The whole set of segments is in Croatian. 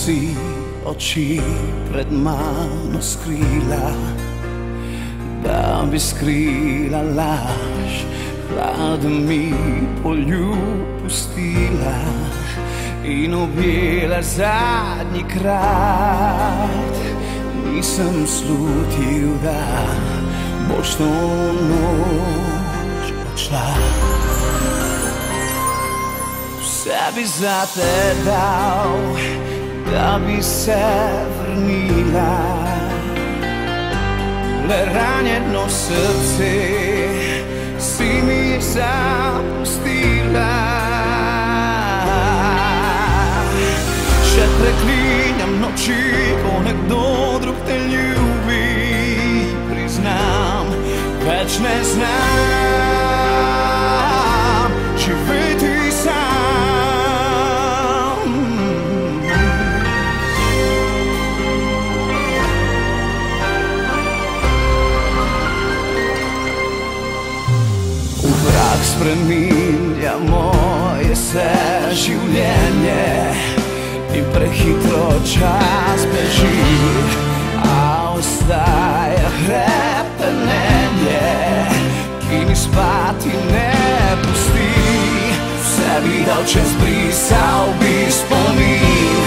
si oči pred mano skrila, da bi skrila laž, hlad mi poljub pustila in objela zadnji krat. Nisem slutil, da boš to noč odšla. Vse bi zate dal, da bi se vrnila, le ranjeno srce si mi zapustila. Še preklinjam noči, ko nekdo drug te ljubi, priznam, več ne znam živeti sam. V prah spreminja moje se življenje in prehitro čas beži, a ostaja hrepenenje, ki mi spati ne pusti. Vse bi dal, čez brisal bi spomin,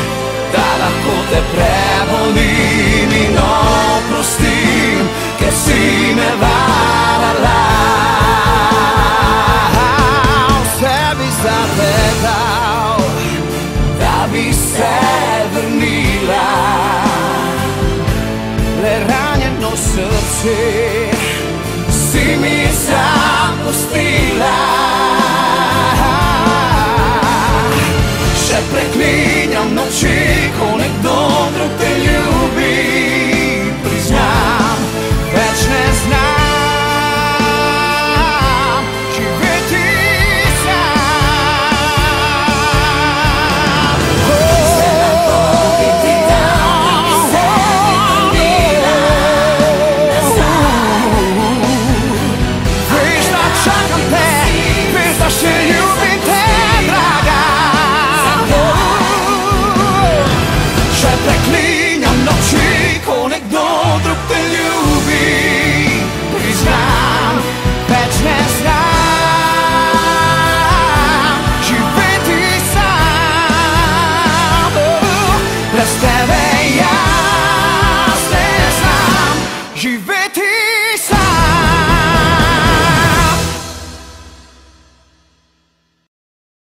da lahko te prebolim in oprostim, ker si me